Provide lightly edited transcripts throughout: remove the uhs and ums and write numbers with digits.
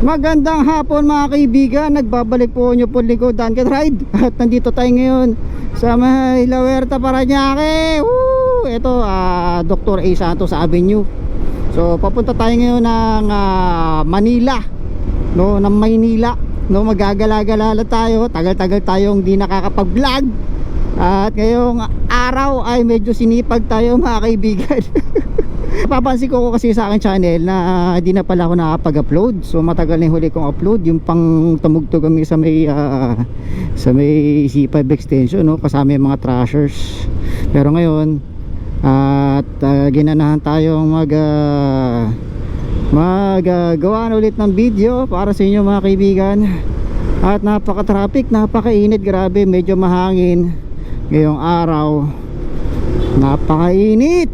Magandang hapon mga kaibigan, nagbabalik po nyo po lingkod Duncan Ride. At nandito tayo ngayon sa may La Huerta, Parañaque. Ito, Dr. A. Santos Avenue. So papunta tayo ngayon ng Manila, no, ng Maynila, no, magagala-gala tayo. Tagal-tagal tayong di nakakapag-vlog. At ngayong araw ay medyo sinipag tayo mga kaibigan. Papansin ko kasi sa akin channel na di na pala ako nakapag-upload. So matagal na yung huli kong upload, yung pang tumugtog kami sa may C5 extension, no, kasama yung mga trashers. Pero ngayon at ginanahan tayong gawa ulit ng video para sa inyo mga kaibigan. At napaka-traffic, napakainit, grabe, medyo mahangin ngayong araw, napakainit.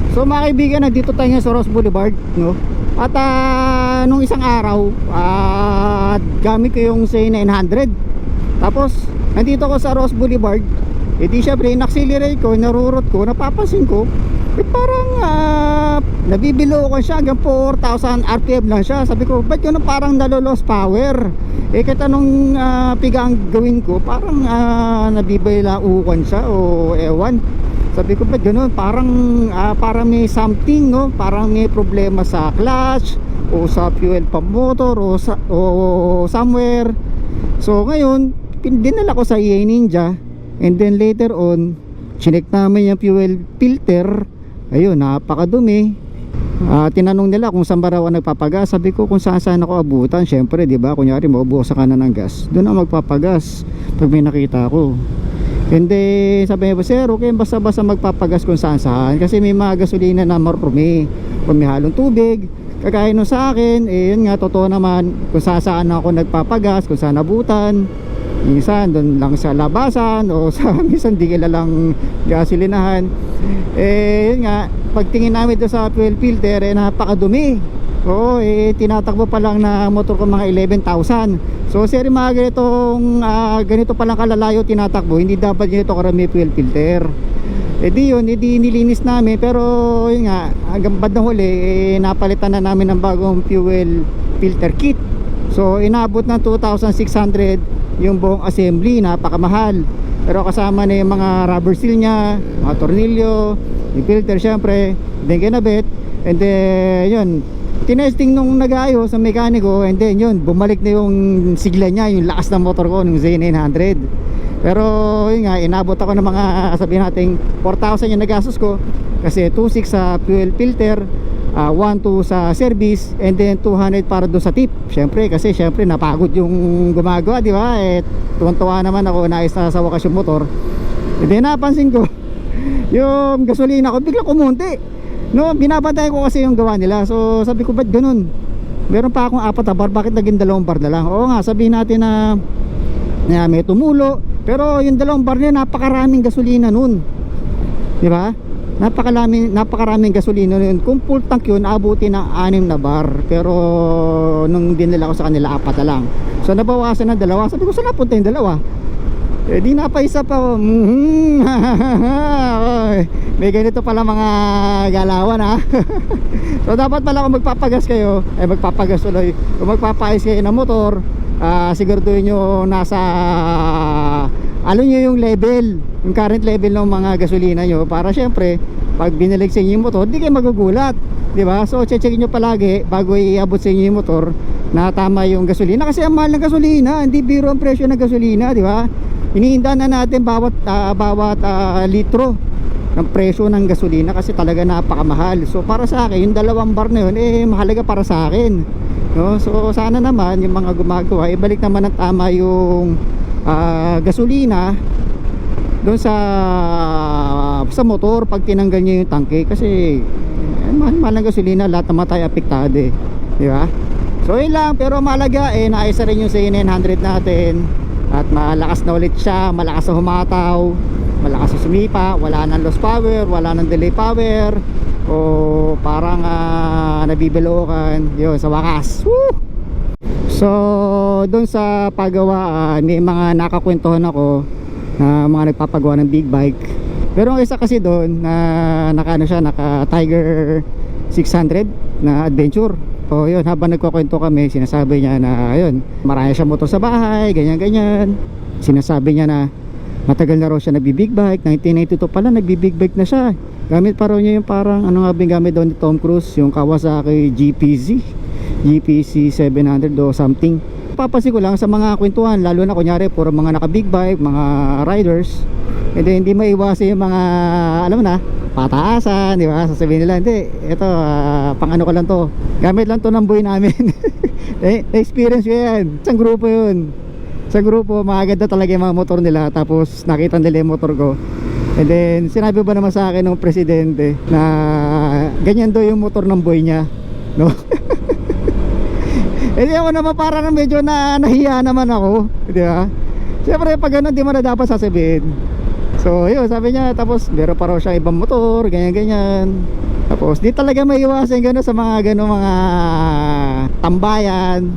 So mga kaibigan, nandito tayo sa Ross Boulevard, no? At nung isang araw gamit ko yung C900. Tapos nandito ko sa Ross Boulevard, edi syempre in-accelerate ko, narurot ko, napapansin ko parang nabibilo ko siya hanggang 4,000 RPM lang siya. Sabi ko, ba't yun parang nalo-lost power? Kahit anong pigang gawin ko, parang nabibilaukan siya o ewan. Sabi ko, ba't ganun? Parang may something, no? Parang may problema sa clutch o sa fuel pump motor o somewhere. So ngayon, dinala ko sa EA Ninja, and then later on chinek namin yung fuel filter. Ayun, napakadumi. Tinanong nila kung saan ba raw nagpapagas. Sabi ko, kung saan ako abutan. Syempre, di ba? Kunyari, maubusan ka na ng gas, doon ako magpapagas pag may nakita ko. Hindi, sabi niya, sir, okay, basta-basta magpapagas kung saan. Kasi may mga gasolina na marumi, kung may halong tubig. Kagaya nung sa akin, yun nga, totoo naman, kung saan ako nagpapagas, kung saan abutan. Minsan doon lang sa labasan o sa minsan di kilalang gasolinahan. Yun nga, pagtingin namin doon sa fuel filter, napakadumi. Oo, tinatakbo pa lang na motor ko mga 11,000. So sir, mga ganito pa lang kalalayo tinatakbo, hindi dapat ganito karami fuel filter. Di nilinis namin. Pero yun nga, hanggang bandang huli napalitan na namin ng bagong fuel filter kit. So inabot ng 2,600 yung buong assembly, napakamahal. Pero kasama na yung mga rubber seal nya, mga tornilyo, yung filter syempre, then kinabit. And then yun, tinesting nung nag-aayos sa mekaniko, and then yun, bumalik na yung sigla nya, yung lakas ng motor ko, ng Z900. Pero yun nga, inabot ako ng mga, sabihin natin 4,000 yung nagastos ko. Kasi 2,600 sa fuel filter, 1,200 sa service, and then 200 para doon sa tip. Syempre, kasi syempre napagod yung gumagawa, di ba? Tuwan-tuwa naman ako, nais na sa wakas yung motor. And then napansin ko yung gasolina ko bigla kumunti, no? Binabantayan ko kasi yung gawa nila. So sabi ko, ba't ganun? Meron pa akong 4 na bar, bakit naging 2 bar na lang? Oo nga, sabihin natin na may tumulo, pero yung 2 bar niya, napakaraming gasolina nun, di ba? Napakaraming gasolina nun. Kung full tank yun, abuti ng 6 na bar. Pero nung dinala ko sa kanila, 4 na lang. So nabawasan ng 2. Sabi ko, saan napunta yung 2? Di napaisa pa. May ganito pala mga galawan, ha. So dapat pala kung magpapagas kayo, magpapagas tuloy, kung magpapais kayo ng motor, siguraduhin nyo nasa alam nyo yung level, yung current level ng mga gasolina nyo, para syempre pag binilig sa inyo yung motor, hindi kayo magugulat, di ba? So checkin nyo palagi bago iabot sa inyo yung motor na tama yung gasolina. Kasi ang mahal ng gasolina, hindi biro ang presyo ng gasolina, di ba? Iniinda na natin bawat litro ng presyo ng gasolina kasi talaga napakamahal. So para sa akin, yung 2 bar na yun, mahalaga para sa akin, no? So sana naman yung mga gumagawa, ibalik naman ng tama yung gasolina doon sa motor pag tinanggal niya yung tangke. Kasi mahal ng gasolina, lahat naman tayo apektado, di ba? So yun lang, pero mahalaga naayos rin yung C900 natin at malakas na ulit siya, malakas na humataw, malakas na sumipa, wala nang lost power, wala nang delay power o parang nabibilokan. Yun, sa wakas. Woo! So doon sa paggawaan, may mga nakakwentuhan ako na mga nagpapagawa ng big bike. Pero ang isa kasi doon na naka Tiger 600 na adventure. O yun, habang nagkukwento kami, sinasabi niya na ayun, marami siya motor sa bahay, ganyan ganyan. Sinasabi niya na matagal na raw siya nagbibig bike, 1992 pala nagbibig bike na siya. Gamit pa raw niya yung parang ano nga gamit daw ni Tom Cruise, yung Kawasaki GPC 700 o something. Papansin ko lang sa mga kwentuhan, lalo na kunyari puro mga naka big bike, mga riders, hindi maiwasan yung mga alam mo na pataasan, di ba? Sasabihin nila, hindi, ito pang ano ko lang to, gamit lang to ng boy namin. Experience ko yan, isang grupo yun, sa grupo magaganda talaga yung mga motor nila, tapos nakita nila yung motor ko, and then sinabi ba naman sa akin ng presidente na ganyan daw yung motor ng boy niya, no? Hindi ako naman parang medyo nahiya naman ako, di ba? Siyempre pag ganun di mo na dapat sasabihin. So yun, sabi niya, tapos meron pa raw siya ibang motor, ganyan ganyan. Tapos di talaga may iwasan gano'n sa mga gano'n mga tambayan,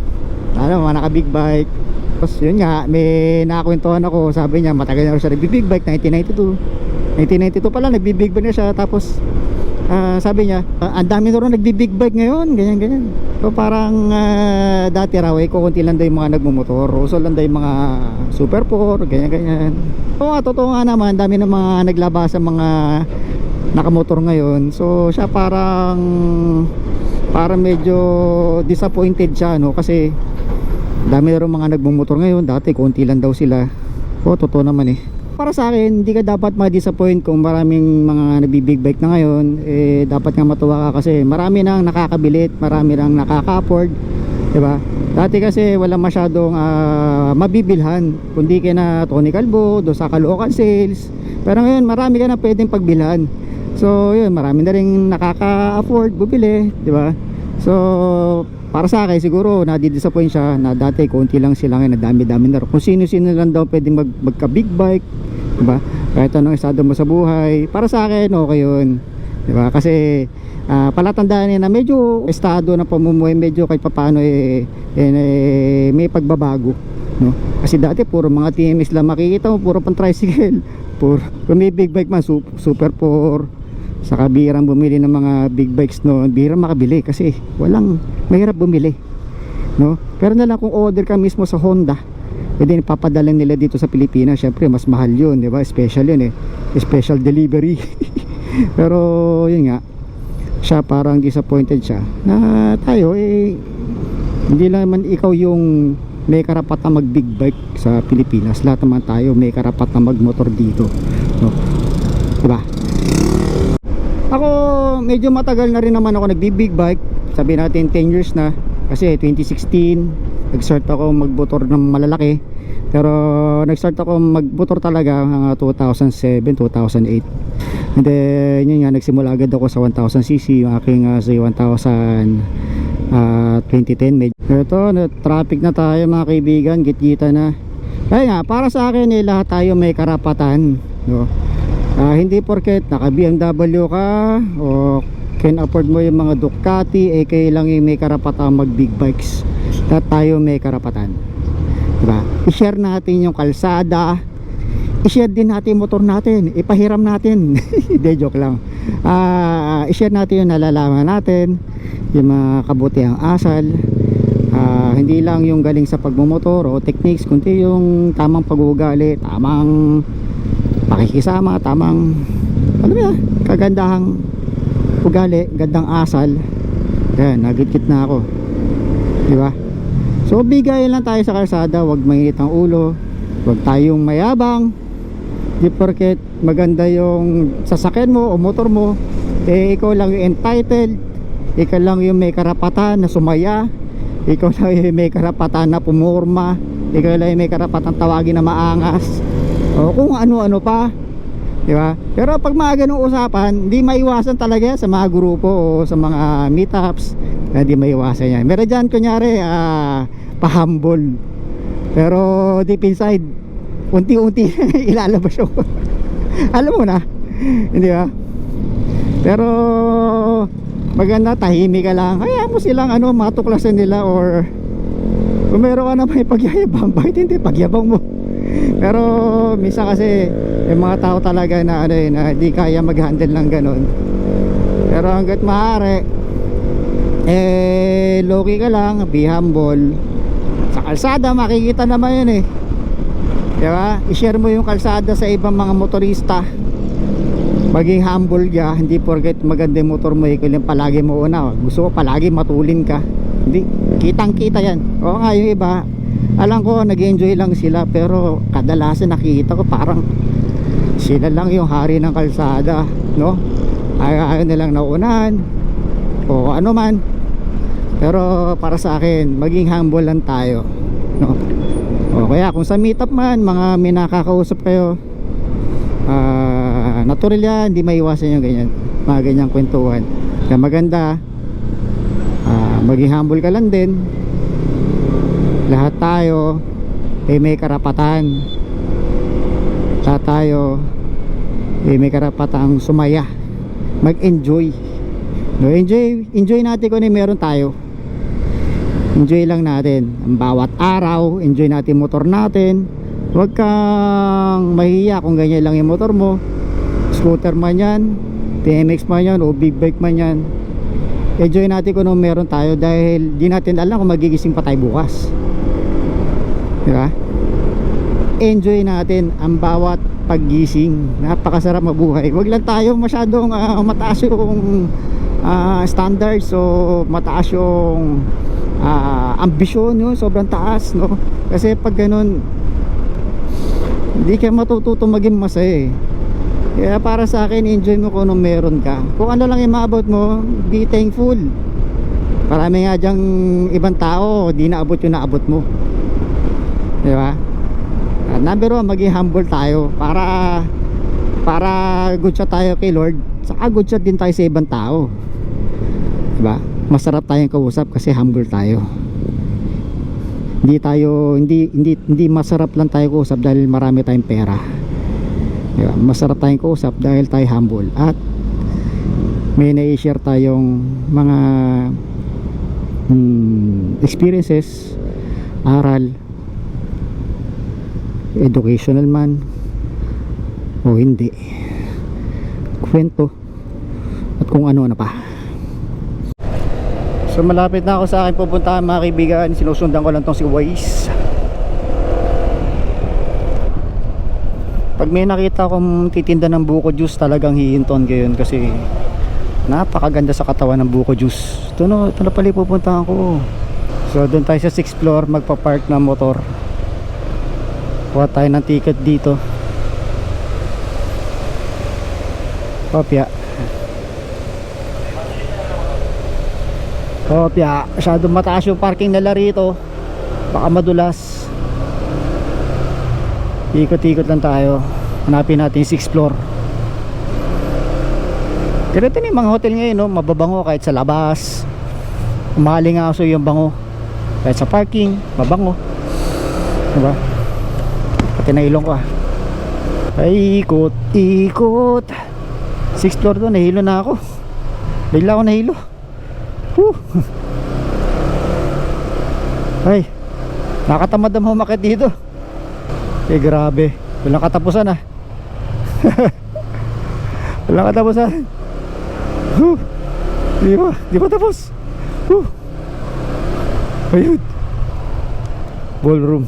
ano, mga naka big bike. Tapos yun nga, may nakakwentuhan ako, sabi niya matagal na raw siya nagbibig bike, 1992 pala nagbibig bike na siya. Tapos sabi niya, ang dami na rin nagbibig bike ngayon, ganyan ganyan. So parang dati raw kukunti lang daw yung mga nagmumotor, uso lang daw yung mga Super 4, ganyan ganyan. So totoo nga naman, dami na mga naglabas sa mga nakamotor ngayon. So siya parang medyo disappointed siya, no, kasi dami na rin mga nagmumotor ngayon, dati kukunti lang daw sila. O totoo naman para sa akin, hindi ka dapat ma-disappoint kung maraming mga nagbibig bike na ngayon. Dapat nga matuwa ka kasi marami nang nakakabilit, marami nang nakaka-afford, diba? Dati kasi wala masyadong mabibilhan, kundi ka na Tony Calvo, doon sa Caloocan sales. Pero ngayon marami ka na pwedeng pagbilhan. So yun, marami na rin nakaka-afford bumili, diba? So para sa akin siguro nadi-disappoint siya na dati konti lang sila, ngayon dami-dami na. Kung sino-sino lang daw pwedeng magka big bike, diba? Kahit anong estado mo sa buhay, para sa akin okay yun, diba? Kasi palatandaan niya na medyo estado ng pamumuhay, medyo kahit papaano may pagbabago, no? Kasi dati puro mga TMS lang makikita mo, puro pang tricycle, puro, kung may big bike man Super 4. Saka bihirang bumili ng mga big bikes noon, bihirang makabili kasi mahirap bumili, no? Pero na lang kung order ka mismo sa Honda, pwede papadala nila dito sa Pilipinas. Syempre mas mahal yun, di ba? Special yun special delivery. Pero yun nga, siya parang disappointed siya na tayo hindi naman ikaw yung may karapatan mag big bike sa Pilipinas. Lahat naman tayo may karapatan mag motor dito, no? Diba? Ako medyo matagal na rin naman ako nagbi-big bike. Sabi natin 10 years na. Kasi 2016 nag-start ako magmotor ng malalaki. Pero nag-start ako magmotor talaga hanggang 2007, 2008. And then yun nga, nagsimula agad ako sa 1000cc, yung aking sa 2010. Ito, traffic na tayo mga kaibigan, git-gita na. Kaya nga, para sa akin lahat tayo may karapatan, no? Hindi porket naka BMW ka o can afford mo yung mga Ducati, kailang yung may karapatan mag big bikes. Lahat tayo may karapatan, diba? I-share natin yung kalsada, i-share din natin yung motor natin, ipahiram natin. Hindi, joke lang. I-share natin yung nalalaman natin, yung mga kabutihang asal, hindi lang yung galing sa pagmumotor o techniques, kundi yung tamang pag-uugali, tamang pakikisama, tamang kagandahang ugali, gandang asal. Ayan, nagit-git na ako, diba? So bigay lang tayo sa kalsada, wag mainit ang ulo, wag tayong mayabang. Di porket maganda yung sasakyan mo o motor mo, ikaw lang yung entitled, ikaw lang yung may karapatan na sumaya, ikaw lang yung may karapatan na pumorma, ikaw lang yung may karapatan tawagin na maangas, o kung ano-ano pa, diba? Pero pag mga ganung usapan, di maiwasan talaga sa mga grupo o sa mga meetups, di maiwasan yan. Meron dyan kunyari pa-humble, pero deep inside unti-unti ilalabas yung alam mo na, hindi ba? Pero maganda, tahimik ka lang, kaya mo silang matuklasan nila. Or kung meron ka na may pagyayabang, bakit hindi pagyabang mo? Pero minsan kasi yung mga tao talaga na na di kaya mag-handle ng ganun. Pero hanggat maaari, Loki ka lang, be humble. Sa kalsada makikita naman yun eh, diba? I-share mo yung kalsada sa ibang mga motorista. Maging humble ka, hindi porket maganda yung motor mo, ikaw lang palagi mo una. Gusto ko palagi matulin ka, hindi, kitang kita yan. Oo nga, yung iba alam ko nag-enjoy lang sila, pero kadalasan nakikita ko parang sila lang yung hari ng kalsada, no? Ayaw nilang naunahan o ano man. Pero para sa akin, maging humble lang tayo, no? O kaya kung sa meetup man, mga may nakakausap kayo, natural yan, hindi maiwasan yung ganyan, mga ganyang kwentuhan. Kaya maganda, maging humble ka lang din. Lahat tayo may karapatan. Lahat tayo may karapatang sumaya, mag-enjoy, no? Enjoy natin kung ano meron tayo. Enjoy lang natin ang bawat araw. Enjoy natin motor natin. Huwag kang mahiya kung ganyan lang yung motor mo, scooter man yan, TMX man yan, o big bike man yan. Enjoy natin kung ano meron tayo, dahil di natin alam kung magigising pa tayo bukas, diba? Enjoy natin ang bawat paggising. Napakasarap mabuhay. Huwag lang tayo masyadong mataas yung standards, o mataas yung ambisyon, no? Sobrang taas, no? Kasi pag ganun, hindi ka matututo maging masaya eh. Kaya para sa akin, enjoy mo kung ano meron ka. Kung ano lang yung maabot mo, be thankful. Marami nga dyang ibang tao, di naabot yung naabot mo, diba? Number one, maging humble tayo para good shot tayo kay Lord, saka good shot din tayo sa ibang tao, diba? Masarap tayong kausap kasi humble tayo. Hindi masarap lang tayo kausap dahil marami tayong pera, diba? Masarap tayong kausap dahil tayo humble at may na-share tayong mga experiences, aral, educational man o hindi, kwento at kung ano na pa. So malapit na ako sa akin pupuntahan, mga kaibigan. Sinusundan ko lang tong si Waze. Pag may nakita akong titinda ng buko juice, talagang hihinton ko yun kasi napakaganda sa katawan ng buko juice. Ito na pala pupuntahan ko. So doon tayo sa 6th floor, magpa-park ng motor. Kuha tayo ng ticket dito. Kopya. Masyadong mataas yung parking nila rito, baka madulas. Ikot-ikot lang tayo, hanapin natin 6th floor. Ganito yung mga hotel ngayon, no? Mababango kahit sa labas, mahaling aso yung bango. Kahit sa parking, mabango, diba? Pati na ilong ko ay ikot-ikot. 6th floor doon, nahilo na ako. Bigla ako nahilo. Ay, nakatamad na humakit dito. Grabe, walang katapusan walang katapusan. Di ba tapos? Ayun, ballroom.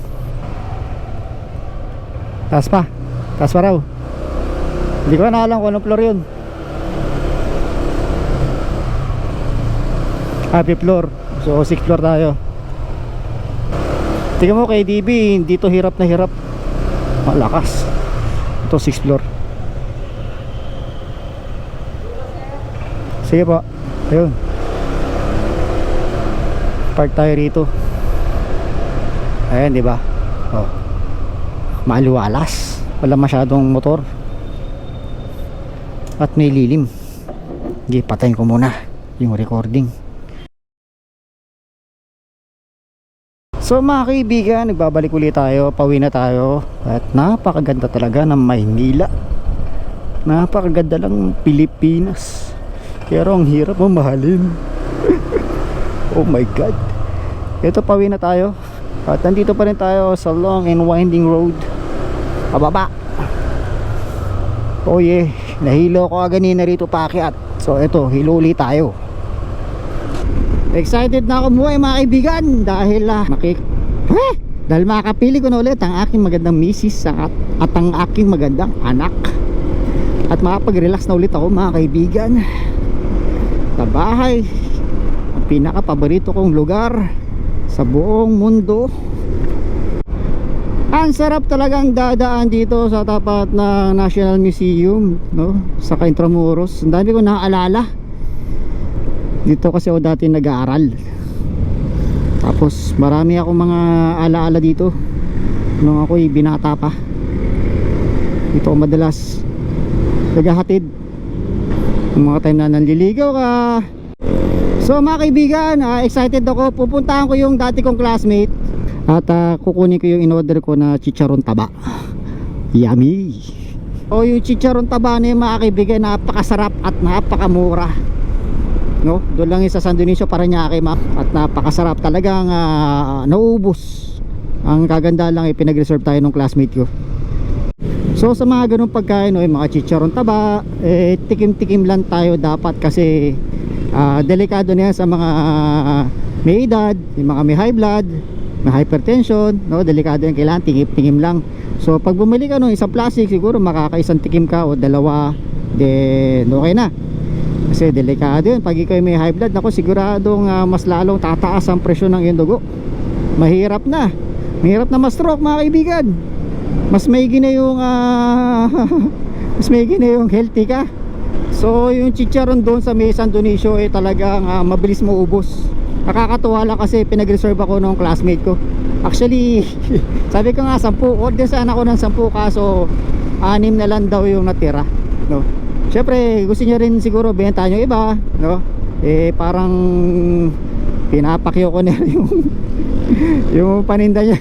Taas pa raw. Hindi ko na alam kung anong floor yun. Happy floor. So 6th floor tayo. Tingnan mo kay DB, dito hirap na hirap. Malakas. Ito 6th floor. Sige po. Ayun. Park tayo rito. Ayan, di ba? Oh. Maluwalas. Wala masyadong motor. At may lilim. Sige, patayin ko muna yung recording. So mga kaibigan, nagbabalik ulit tayo, pauwi na tayo. At napakaganda talaga ng Maynila. Napakaganda lang ng Pilipinas. Pero ang hirap mamahalin. Oh my God. Ito, pauwi na tayo. At nandito pa rin tayo sa long and winding road. Pababa. Oh yeah, nahilo ko kanina rito paakyat. So ito, hilo ulit tayo. Excited na ako umuwi mga kaibigan dahil dahil makakapili ko na ulit ang aking magandang misis at ang aking magandang anak. At makapag-relax na ulit ako mga kaibigan sa bahay. Ang pinaka-paborito kong lugar sa buong mundo. Ang sarap talagang dadaan dito sa tapat ng National Museum, no? Sa Intramuros. Ang dami ko naaalala. Dito kasi ako dati nag-aaral. Tapos marami akong mga alaala dito nung ako'y binata pa. Dito ako madalas naghahatid yung mga time na nanliligaw ka. So mga kaibigan, excited ako. Pupuntahan ko yung dati kong classmate at kukunin ko yung in-order ko na chicharon taba. Yummy. O yung chicharon taba na yung mga kaibigan, napakasarap at napakamura, no? Doon lang sa San Dionisio, Parañaque, at napakasarap talagang naubos. Ang kaganda lang pinag-reserve tayo ng classmate ko. So sa mga ganung pagkain, yung mga chicharon taba, tikim-tikim lang tayo dapat kasi delikado na yan sa mga may edad, yung mga may high blood, may hypertension, no? Delikado yan, kailangan tingim-tingim lang. So pag bumili ka ng isang plastic, siguro makakaisang tikim ka o dalawa, then okay na. Kasi delikado yun. Pag ikaw may high blood, ako siguradong mas lalong tataas ang presyon ng iyong dugo. Mahirap na ma-stroke mga kaibigan. Mas maigi na yung mas maigi na yung healthy ka. So yung chicharon doon sa may San Dionisio talagang mabilis maubos. Nakakatuwa lang kasi pinag-reserve ako ng classmate ko. Actually sabi ko nga 10, order sana ako ng 10, kaso 6 na lang daw yung natira, no? Siyempre gusto niya rin siguro bentahan yung iba, no? Parang pinapakyo ko na yung paninda niya.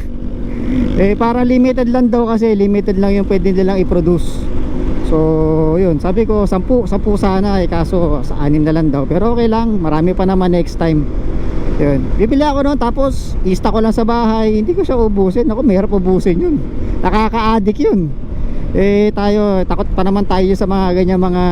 Para limited lang daw, kasi limited lang yung pwede nilang i-produce. So yun, sabi ko 10 sana, kaso sa 6 na lang daw. Pero okay lang, marami pa naman next time. Yun, bibili ako noon, tapos i-stock ko lang sa bahay. Hindi ko siya ubusin. Ako, mahirap ubusin yun, nakaka-addict yun. Tayo, takot pa naman tayo sa mga ganyan mga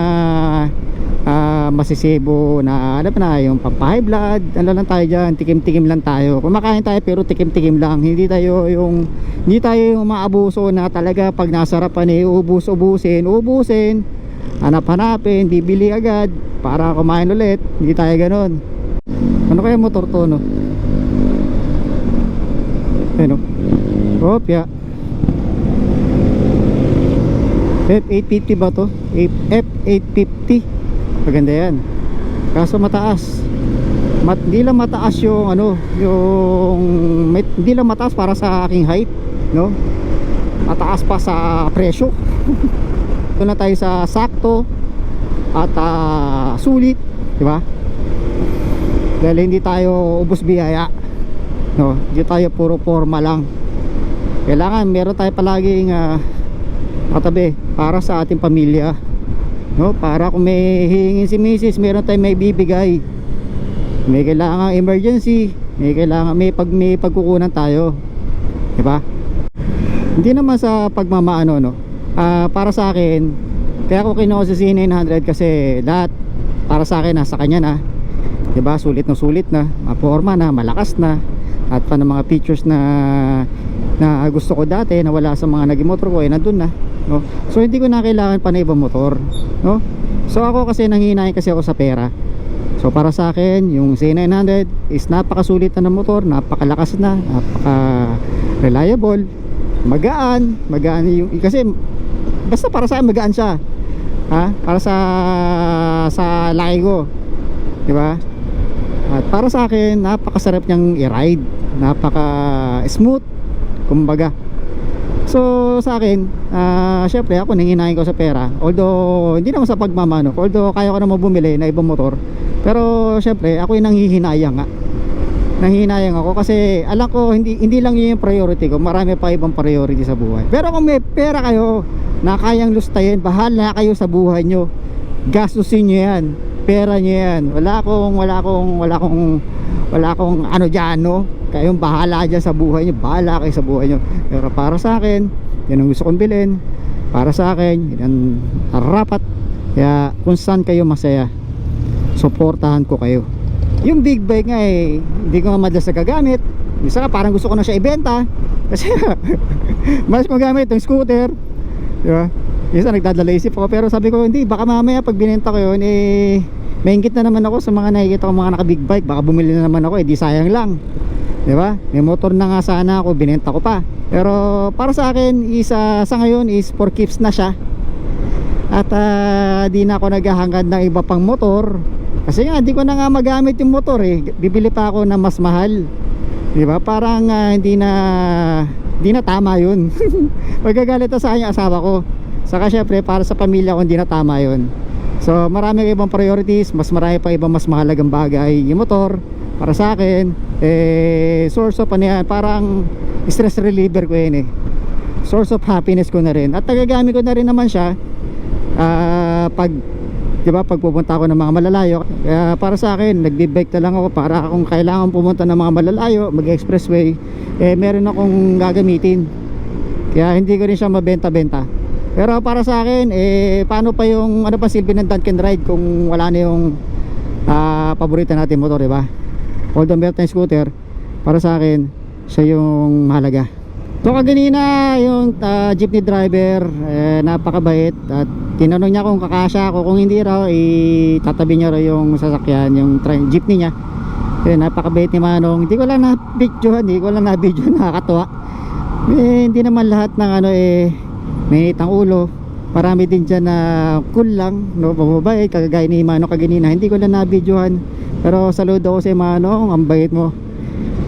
masisibo na ano pa na, yung pampa-high blood. Ano lang tayo dyan, tikim-tikim lang tayo. Kumakain tayo pero tikim-tikim lang. Hindi tayo yung maabuso na talaga pag nasarapan ubusin, hanap-hanapin, bibili agad para kumain ulit. Hindi tayo ganon. Ano kaya motor to, no? Ano? Opya. F850 ba to? F850. Maganda yan. Kaso mataas. Hindi lang mataas yung hindi lang mataas para sa aking height, no? Mataas pa sa presyo. Ito na tayo sa sakto at sulit, di ba? Dahil hindi tayo ubos biyaya, no? Hindi tayo puro forma lang. Kailangan meron tayo palaging katabi para sa ating pamilya, no? Para kung may hihingin si misis, meron tayong may bibigay. May kailangan emergency, may pagkukunan tayo, di ba? Hindi naman sa pagmamaano, no? Para sa akin, kaya ako kinuha sa C900 kasi lahat para sa akin nasa kanya na, di ba? Sulit na, maporma na, malakas na, at pa ng mga features na gusto ko dati na wala sa mga naging motor ko, nandun na, no? So hindi ko na kailangan pa na ibang motor, no? So ako kasi nanghihinayin kasi ako sa pera. So para sa akin yung C900 is napakasulit na ng motor, napakalakas na, napaka reliable, magaan yung, kasi basta para sa akin magaan siya, para sa laki ko, di ba? At para sa akin napakasarap niyang i-ride, napaka smooth kumbaga. So sa akin, syempre ako nanghihinayin ko sa pera. Although hindi naman sa pagmamano, although kaya ko naman bumili na ibang motor, pero syempre ako yung nanghihinayang ako kasi alam ko hindi lang yun yung priority ko, marami pa ibang priority sa buhay. Pero kung may pera kayo na kayang lustayin, bahala kayo sa buhay nyo, gastusin nyo yan, pera nyo yan. Wala akong ano dyan, no? Kayong bahala dyan sa buhay nyo, bahala kayo sa buhay nyo. Pero para sa akin, yan ang gusto kong bilhin. Para sa akin, yan ang rapat. Kaya kung saan kayo masaya, suportahan ko kayo. Yung big bike nga eh, hindi ko nga madalas nagagamit. Minsan nga parang gusto ko na siya ibenta kasi mas magamit yung scooter, di ba? Minsan nagdadala isip ako, pero sabi ko hindi, baka mamaya pag binenta ko yun eh, maingit na naman ako sa mga nakikita ko mga naka big bike, baka bumili na naman ako, eh di sayang lang, di ba? May motor na nga sana ako, binenta ko pa. Pero para sa akin isa sa ngayon is for keeps na siya. At di na ako naghahangad ng iba pang motor kasi nga di ko na nga magamit yung motor eh. Bibili pa ako na mas mahal, di ba? Parang hindi na tama yun. Magagalit na sa kanya asawa ko. Saka syempre para sa pamilya ko hindi na tama yun. So marami ibang priorities, mas marami pa ibang mas mahalagang bagay. Yung motor para sa akin eh, source of ano yan, parang stress reliever ko yun eh, source of happiness ko na rin. At nagagamit ko na rin naman siya pag, di ba, pag pupunta ako ng mga malalayo. Kaya para sa akin nagbi-bike na lang ako para kung kailangan pumunta ng mga malalayo, mag-expressway, eh meron akong gagamitin. Kaya hindi ko rin siya mabenta-benta. Pero para sa akin eh, paano pa yung ano pa silbi ng Duncan Ride kung wala na yung paborito natin motor, di ba? Although meron tayong scooter, para sa akin siya yung mahalaga. So kaganina yung jeepney driver napakabait at tinanong niya kung kakasya ako, kung hindi raw tatabi niya raw yung sasakyan, yung jeepney niya. Napakabait ni Manong. Hindi ko lang na video, nakakatuwa. Hindi naman lahat ng ano may itang ulo. Marami din dyan na cool lang, no, mababait, kagaya ni Manong kaganina. Hindi ko lang na videohan, pero saludo ko si Manong, ang bait mo.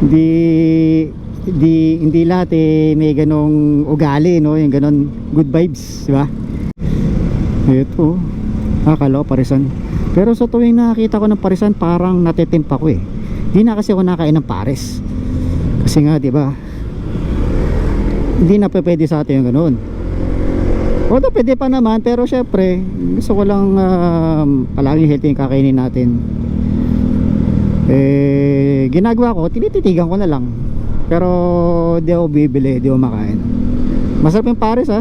Hindi lahat may ganong ugali, no, yung ganon good vibes, di ba? Ito akala ko parisan, pero sa tuwing nakakita ko ng parisan parang natitimpa ko eh. Hindi na kasi ako nakain ng pares kasi nga, di ba, hindi na pwede sa atin yung ganon. Although pwede pa naman, pero syempre gusto ko lang palaging healthy yung kakainin natin. Ginagawa ko, tinititigan ko na lang, pero di ako bibili, di ako makain. Masarap yung pares ha.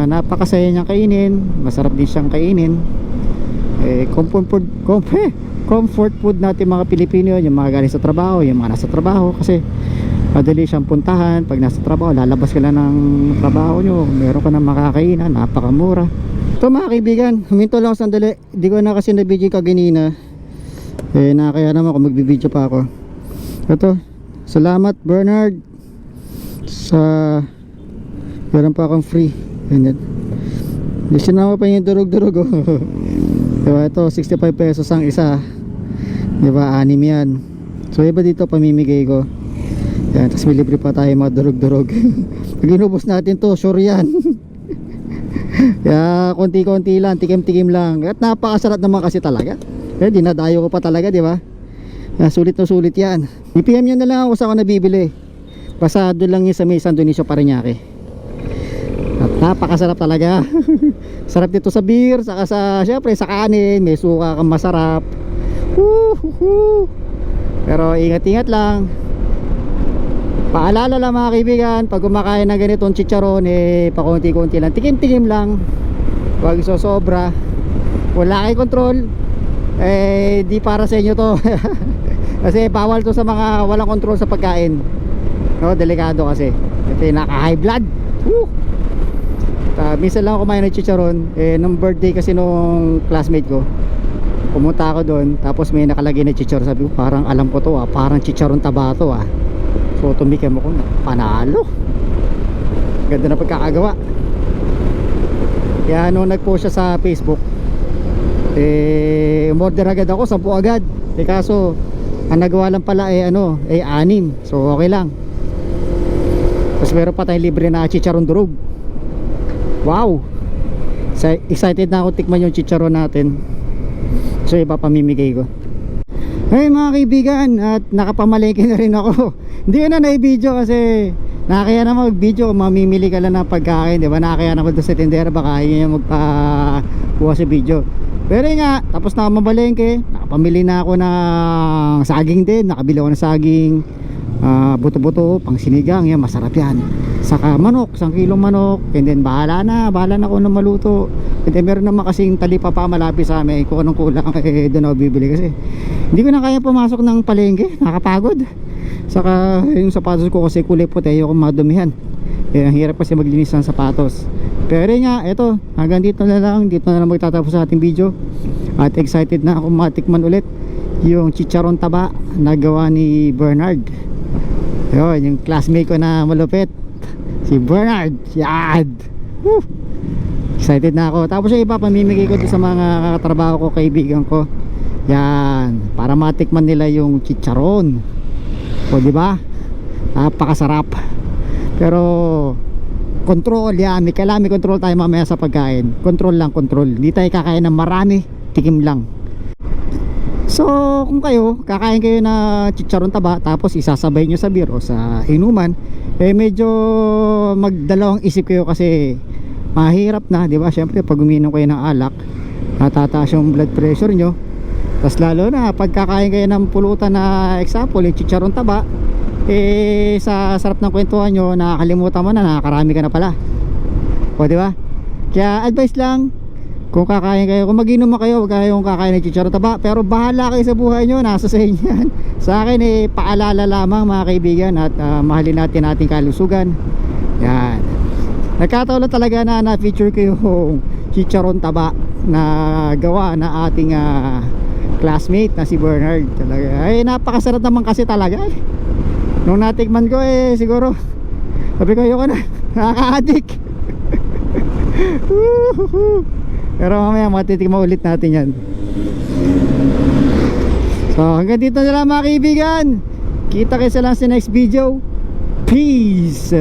Napakasaya niyang kainin, masarap din siyang kainin. Comfort food natin mga Pilipino, yung mga galing sa trabaho, yung mga nasa trabaho, kasi madali siyang puntahan. Pag nasa trabaho, lalabas ka lang ng trabaho nyo, meron ka na makakainan, napakamura. Ito mga kaibigan, huminto lang ako sandali, di ko na kasi nabidyo kaganina. Nakakaya naman kung magbibideo pa ako. Ito, salamat Bernard sa meron pa akong free. Ganyan, sinama pa yung durog-durog oh. Diba, ito 65 pesos ang isa, diba, 6 yan. So iba dito pamimigay ko yan, tapos may libre pa tayo mga durog-durog. Pag inubos natin to, sure yan. Kaya konti-konti lang, tikim-tikim lang. At napakasarap naman kasi talaga. Kaya dinadayo ko pa talaga, di ba? Sulit na sulit yan. I-PM nyo na lang ako sa ako nabibili. Basta doon lang yun sa may San Dionisio Parañaque. At napakasarap talaga. Sarap dito sa beer, saka sa, syempre sa kanin, may suka kang masarap. Pero ingat-ingat lang. Paalala lang mga kaibigan, pag kumakain ng ganitong chicharon, pakunti-kunti lang, tikim-tikim lang, huwag sobra. Wala kayo control, di para sa inyo to. Kasi bawal to sa mga walang control sa pagkain, no, delikado kasi naka-high blood. Minsan lang ako kumain ng chicharon, nung birthday kasi nung classmate ko, pumunta ako doon, tapos may nakalagay na chicharon. Sabi ko, parang alam ko to parang chicharon taba to So tumikim ako, panalo. Ganda na pagkakagawa. Kaya nung nag-post siya sa Facebook, umorder agad ako, 10 agad. Kaso ang nagawa lang pala 6. So okay lang. Tapos meron pa tayong libre na chicharon durog. Wow, excited na ako tikman yung chicharon natin. So iba pamimigay ko. Hey mga kaibigan, at nakapamalengke na rin ako. Hindi ko na na-video kasi nakakaya na mag-video kung mamimili ka lang ng pagkain, di ba? Nakakaya na doon sa tindera, baka yun yung magpakuha sa video. Pero nga, tapos na mamalengke, nakapamili na ako ng saging din. Nakabili ako ng saging, buto-buto, pang sinigang, yan, masarap yan. Saka manok, 1 kilong manok, and then bahala na ako na maluto. Hindi, meron naman kasing talipapa malapit sa amin. Kung anong kulang doon ako bibili kasi hindi ko na kaya pumasok ng palengke, nakapagod. Saka yung sapatos ko kasi kulay puti, ayoko madumihan. Ang hirap kasi maglinis ng sapatos. Pero nga, eto, hanggang dito na lang. Dito na lang magtatapos sa ating video. At excited na ako matikman ulit yung chicharon taba na gawa ni Bernard. Yun, yung classmate ko na malupit, si Bernard. Yan. Woo! Excited na ako. Tapos yung iba, pamimigay ko sa mga katrabaho ko, kaibigan ko. Yan, para matikman nila yung chicharon. O di ba? Napakasarap. Pero control yan, may control tayo mamaya sa pagkain. Control lang, control. Hindi tayo kakain ng marami, tikim lang. So kung kayo, kakain kayo na chicharon taba, tapos isasabay nyo sa beer o sa inuman, medyo magdalawang isip kayo kasi mahirap na, di ba? Syempre pag uminom kayo ng alak, natataas yung blood pressure nyo. Tapos lalo na pagkakain kayo ng pulutan na example, yung chicharon taba, sa sarap ng kwentuhan nyo, nakakalimutan mo na, nakakarami ka na pala. O diba? Kaya advice lang, kung kakain kayo, kung mag-inom kayo, huwag kayong kakain ng chicharon taba. Pero bahala kayo sa buhay nyo, nasa sa inyo yan. Sa akin paalala lamang mga kaibigan. At mahalin natin ating kalusugan. Yan. Nagkataon lang talaga na na-feature ko yung chicharon taba na gawa na ating classmate na si Bernard. Talaga, napakasarap naman kasi talaga. Nung natikman ko siguro sabi ko ayoko na, nakaka-addict. Pero mamaya matitikman ulit natin yan. So hanggang dito na lang mga kaibigan. Kita kayo sa lang sa next video. Peace.